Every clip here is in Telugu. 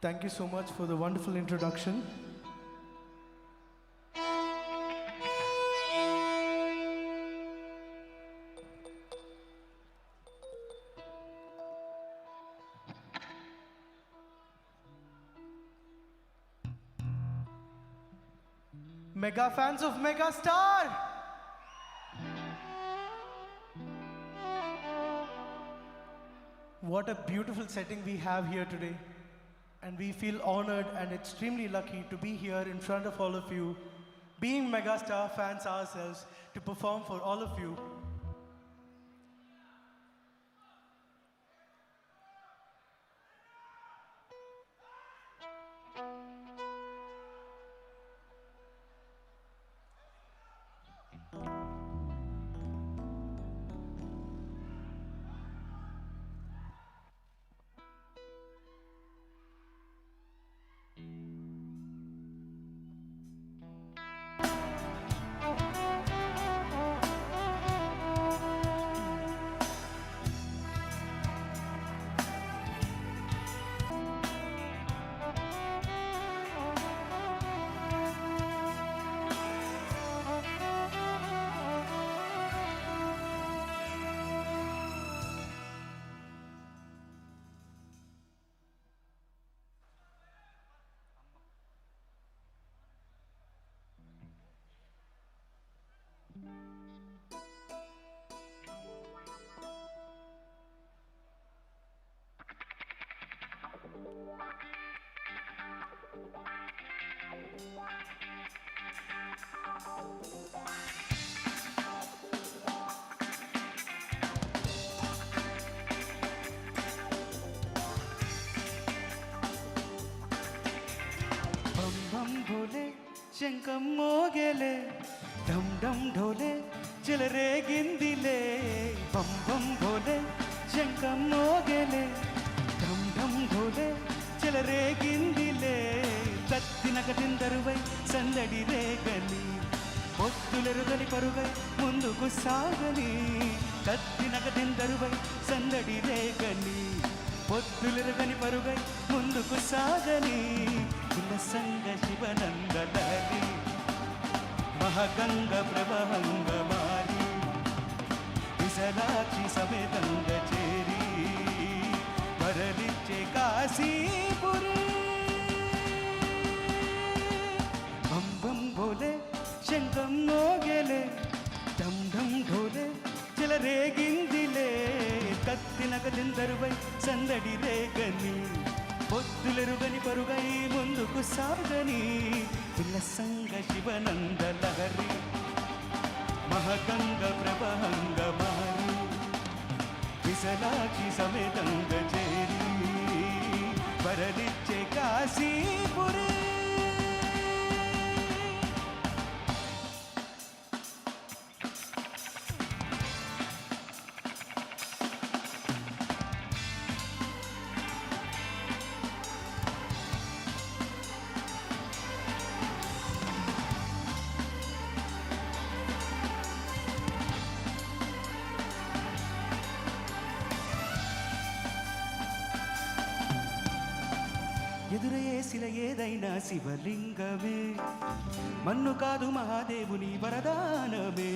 Thank you so much for the wonderful introduction. Mega fans of Megastar! What a beautiful setting we have here today. And we feel honored and extremely lucky to be here in front of all of you, being Megastar fans ourselves, to perform for all of you. भोले शंकम मोगेले ढम ढम ढोले चल रे गिंदिले बम बम भोले शंकम मोगेले ढम ढम ढोले चल रे गिंदिले తత్తినకటిందరువై సందడి రేగని పొత్తులెరుగని పరుగై ముందుకు సాగని తత్తినకటిందరువై సందడి రేగని పొత్తులెరుగని పరుగై ముందుకు సాగని ఉల్లసంగ శివనందలహరి మహగంగ ప్రవహంగ మారి విశలాక్షి సమేతంగ చేరి వరలిచ్చే కాశీపురి బం బం భోలే శంఖం మోగేలే ఢం ఢం ఢోలే చిల రేగిందిలే కత్తినకలిందరువై సందడి రేగని పొత్తులెరుగని పరుగై ముందుకు సాగని ఉల్లసంగ శివనందలహరి మహగంగ ప్రవహంగ మారి విశలాక్షి సమేతంగ చేరి వరలిచ్చే కాశీపురి ఎదురేసిన ఏదైనా శివలింగమే మన్ను కాదు మహాదేవుని వరదానమే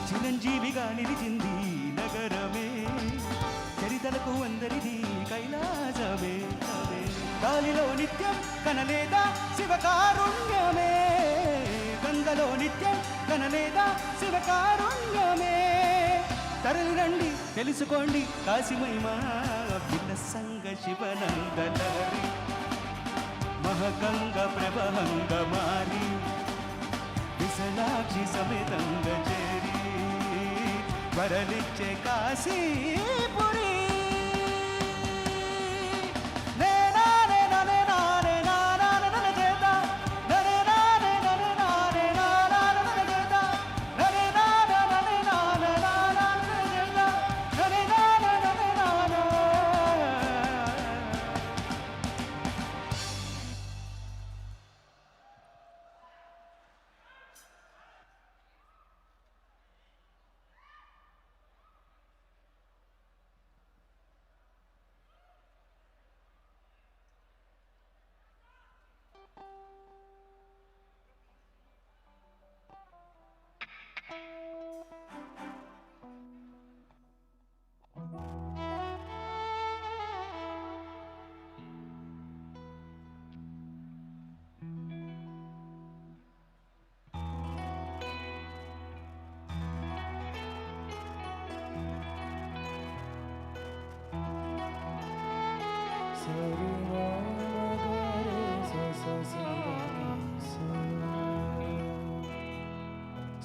చిరంజీవిగా నిలిచింది నగరమే చరితలకు అందరిది కైలాసమే గాలిలో నిత్యం కనలేదా శివకారుణ్యమే గంగలో నిత్యం కనలేదా శివకారుణ్యమే తరలి రండి తెలుసుకోండి కాశీమహిమా ఉల్లసంగ శివనందలహరి మహగంగ ప్రవహంగ మారి విశలాక్షి సమేతంగ చేరి వరలిచ్చే కాశీపురి నేనా నేనా నేనా నేనా నేనా చేత నేనా నేనా నేనా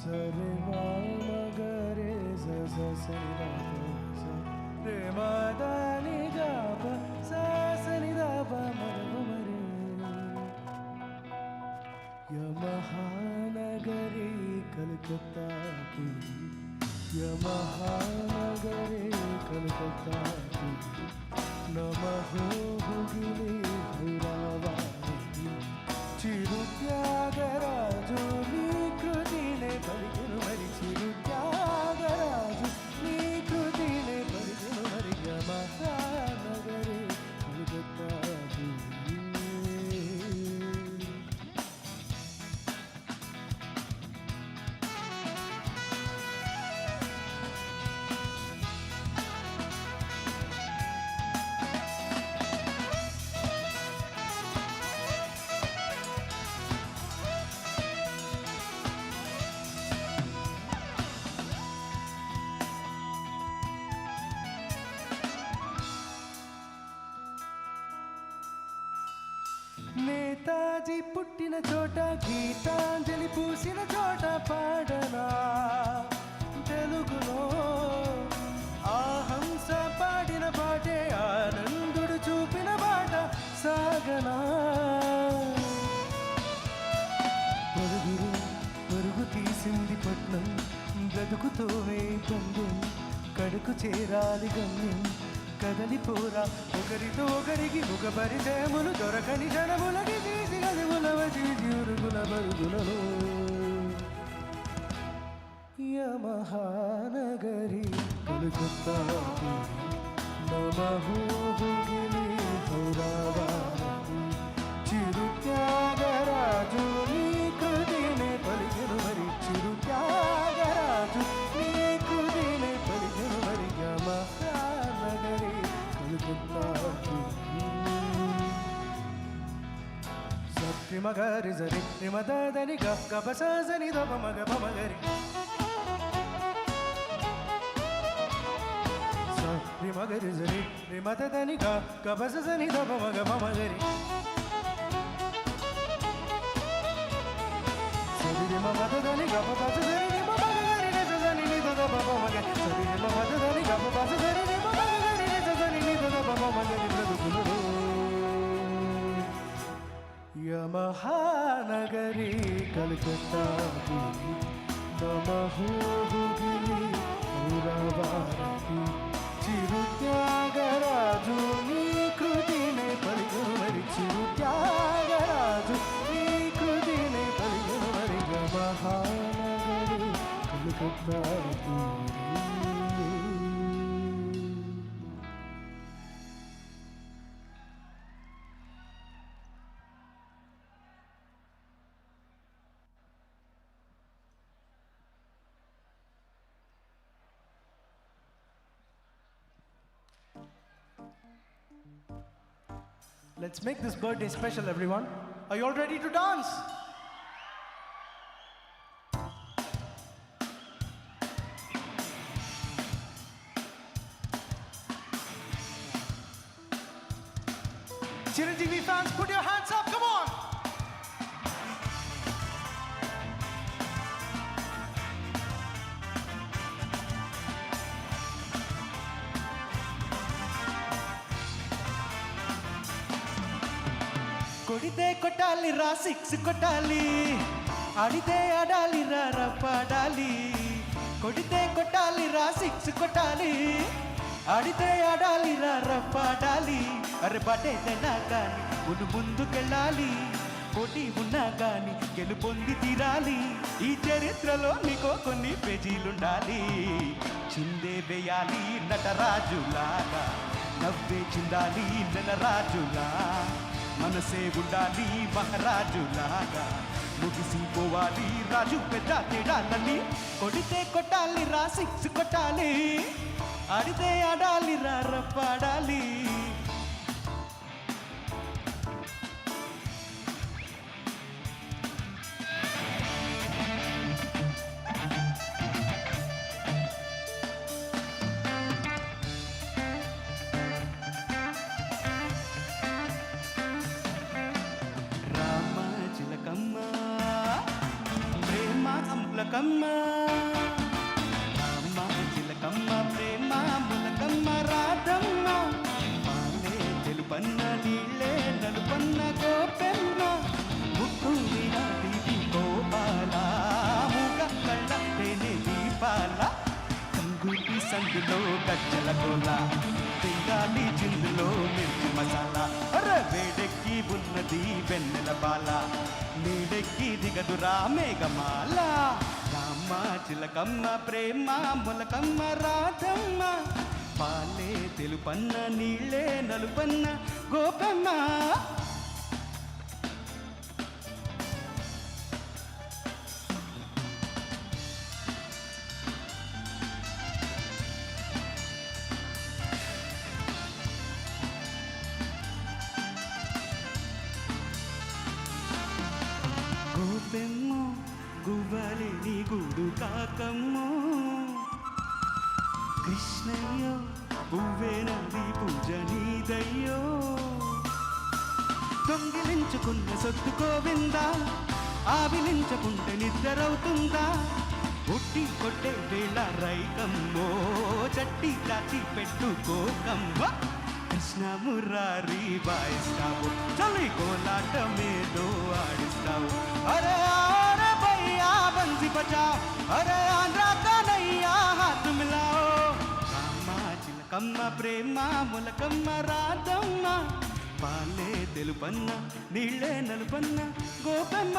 సరి మగరే సని రే మదని గప సని దప మరే యమహానగరి కలకత్తా యమహానగరి కలకత్తా నమః భుగిలి భైరవాణి చిరుత్యాగరాజు నీ కృతినే పలికెను మరి చిరుత్యాగరాజు నీ కృతినే పలికెను మరి యమహానగరి కలకత్తా నేతాజీ పుట్టిన చోట గీతాంజలి పూసిన చోట పాడనా తెలుగులో ఆ హంస పాడిన పాటే ఆనందుడు చూపిన బాట సాగనా పరుగురు పరుగు తీసింది పట్నం బ్రతుకుతోనే పందెం కడుకు చేరాలి గమ్యం కదలిపోరా ఒకరితో ఒకరికి ముఖ పరిచయములు దొరకని జనములకి తీసి గదిములవ తీసి ఉరుగుల బరుగులలో యమహానగరి కలకత్తా నమః భుగిలి భైరవాణి చిరుత్యాగరాజు నీ కృతినే పలికెను మరి చిరుత్యాగరాజు నీ కృతినే పలికెను మరి యమహానగరి సత్రి మగరి జరి నిమదని గప్ప సని దప మగ మగరి సత్రి మగరి జరి నిమదని గప్ప సని దప మగ మగరి సరి మదని గప్ప సరి నిమ మగరి సని నిద దప మగరి సరి మదని గప్ప సరి నిమ మగరి సని నిద దప మగరి బ్రతుకులలో యమహానగరి కలకత్తా నమః భుగిలి భైరవాణి చిరుత్యాగరాజు నీ కృతినే పలికెను మరి చిరుత్యాగరాజు నీ కృతినే పలికెను మరి Yamaha Nagari Calcutta Let's make this birthday special, everyone. Are you all ready to dance? Chiranjeevi fans, put your hands up, come on! కొడితే కొట్టాలి రా సిక్స్ కొట్టాలి ఆడితే ఆడాలి రా రప్పాడాలి కొడితే కొట్టాలి రా సిక్స్ కొట్టాలి ఆడితే ఆడాలి రా రప్పాడాలి అరే బటేదైనా కానీ ముందుకెళ్ళాలి పోటీ ఉన్నా కానీ గెలుపొంది తీరాలి ఈ చరిత్రలో నీకో కొన్ని పేజీలుండాలి చిందే వేయాలి నటరాజులాగా నవ్వే చిందాలి నెలరాజులా మనసే ఉండాలి మహారాజులాగా ముగిసిపోవాలి రాజు పెద్ద తేడాలని కొడితే కొట్టాలి రా సిక్స్ కొట్టాలి ఆడితే ఆడాలి రా రప్పాడాలి మొలకమ్మ రామ చిలకమ్మ ప్రేమ మొలకమ్మ రాధమ్మ పాలే తెలుపన్న నీళ్ళే నలుపన్న గోపెమ్మ ముక్కు వినాటి గోపాల మూగ కళ్ళ తేనె దీపాల సంగుటి సందులో గజ్జల గోల తింగాలి చిందులో మిర్చి మసాలా వేడెక్కి ఉన్నది వెన్నెల బాల నీడెక్కి దిగదురా మేఘమాల రామ చిలకమ్మ ప్రేమ మొలకమ్మ రాధమ్మ పాలే తెలుపన్న నీళ్ళే నలుపన్న గోపమ్మ గోపెమ్మో గువ్వలేని గూడు కాకమ్మో కృష్ణయ్యో పువ్వేనంది పూజ నీదయ్యో దొంగిలించుకున్న సొత్తు గోవిందా ఆవిలించకుంటే నిద్రవుతుందా ఒట్టి కొట్టే వేళ రైకమ్మో చట్టి దాచి పెట్టుకోకమ్మ కృష్ణ మురారి వాయిస్తావు చలి కోలాటమేదో ఆడిస్తావు అరే అరే భయ్యా బంసి బజా అరే ఆంధ్రా కనయ్యా హాత్ మిలాओ రామ చిలకమ్మ ప్రేమ మొలకమ్మ రాధమ్మ పాలే తెలుపన్న నీళ్ళే నలుపన్న గోపమ్మ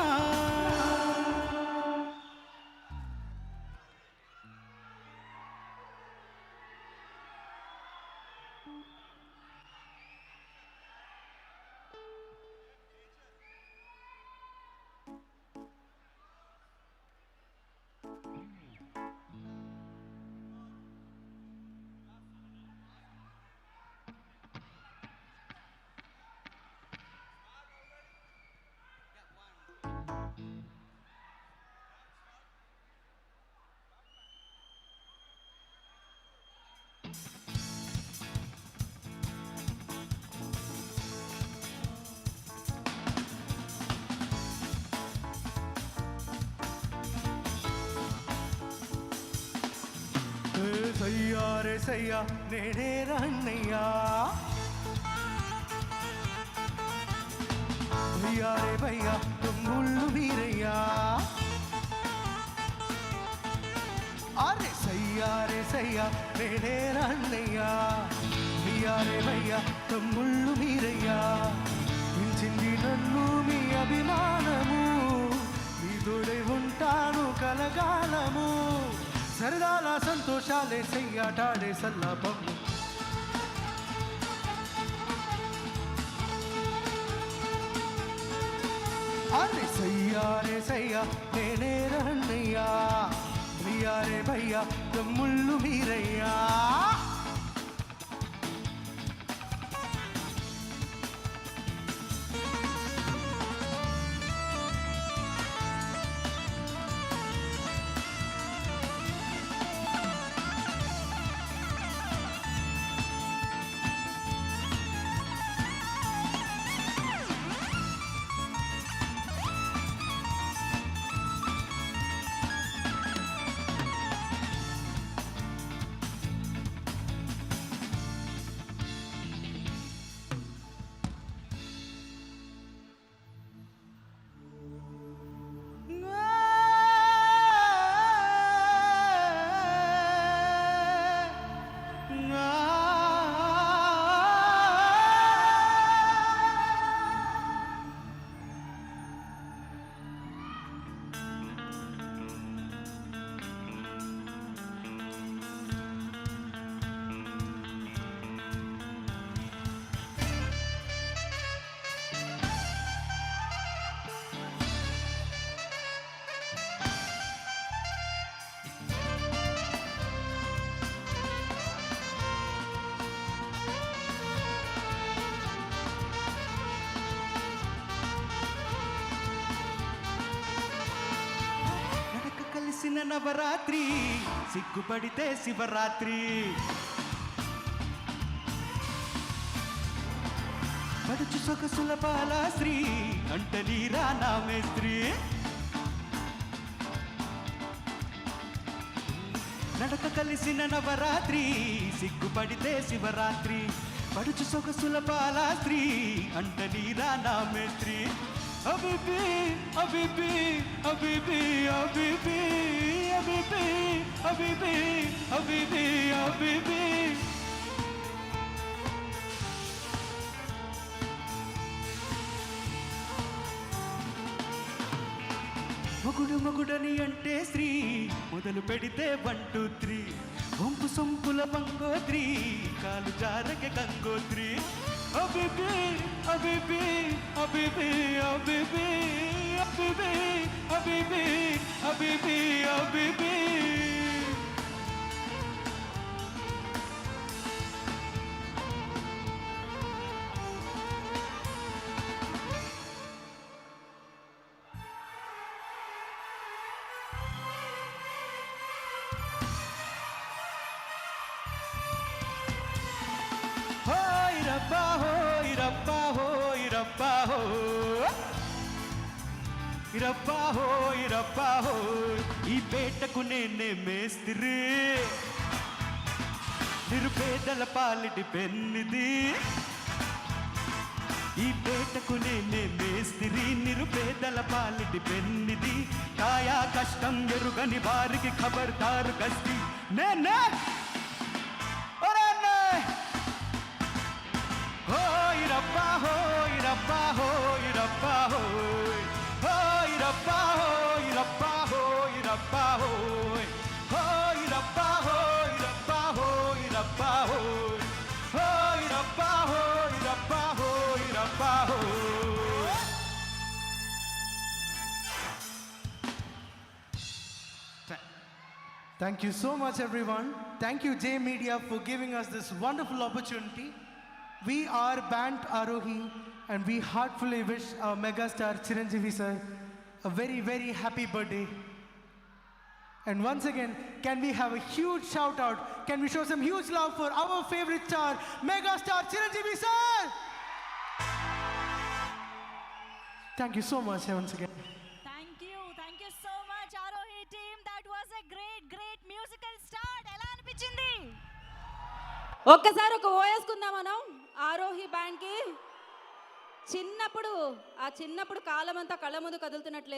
సయ్యా రే సయ్యా నేనే రన్నయ్యా భయ్యా రే భయ్యా తుమ్ముళ్ళు వీరయ్యా అరే సయ్యా రే సయ్యా నేనే రన్నయ్యా భయ్యా రే భయ్యా తుమ్ముళ్ళు వీరయ్యా మించింది నన్ను మీ అభిమానము మీతోడే ఉంటాను కలగాలము సరదాల సంతోషాలే సయ్యాటాడే సల్లాపము అరే సయ్యా రే సయ్యా నేనే రన్నయ్యా భయ్యా రే భయ్యా తమ్ముళ్ళు మీరయ్యా నవరాత్రి సిగ్గుపడితే శివరాత్రి పడుచు సొగసుల బాలాశ్రీ అంట నీరా నా మేస్త్రి నడక కలిసిన నవరాత్రి సిగ్గుపడితే శివరాత్రి పడుచు సొగసుల పాలాస్త్రీ అంట నీరా నా మేత్రి అబిబి అబిబి అబిబి అబిబి అబిబి అబిబి అబిబి అబిబి మొగుడు మొగుడని అంటే స్త్రీ మొదలు పెడితే 1 2 3 వంపు సొంపుల మంగోత్రి కాలు జారక గంగోత్రి అబిబి అబిబి అబిబి అబిబి అబిబి అబిబి అబిబి అబిబి హోయ్ రబ్బా హోయ్ రబ్బా హోయ్ రబ్బా హోయ్ రబ్బా హోయ్ రబ్బా హోయ్ ఈ పేటకు నేనే మేస్త్రి నిరుపేదల పాలిటి పెన్నిది ఈ పేటకు నేనే మేస్త్రి నిరుపేదల పాలిటి పెన్నిది కాయా కష్టం ఎరుగని వారికి ఖబర్దారు గస్తి నేనే హోయ్ రబ్బా హోయ్ రబ్బా హోయ్ రబ్బా హోయ్ హోయ్ రబ్బా హోయ్ రబ్బా హోయ్ రబ్బా హోయ్ హోయ్ రబ్బా హోయ్ రబ్బా హోయ్ రబ్బా హోయ్ హోయ్ రబ్బా హోయ్ రబ్బా హోయ్ రబ్బా హోయ్ Thank you so much, everyone. Thank you, J Media, for giving us this wonderful opportunity. We are Band Arohi, and we heartfully wish our megastar Chiranjeevi sir a very, very happy birthday. And once again, can we have a huge shout out? Can we show some huge love for our favorite star, megastar Chiranjeevi sir? Thank you so much once again. Thank you so much, Arohi team. That was a great musical start. ఎలా అనిపించింది? ఒక్కసారి ఒక ఓయేసుకుందాం మనం ఆరోహి బ్యాండ్కి. చిన్నప్పుడు కాలం అంతా కళ్ళ ముందు కదులుతున్నట్లేదు.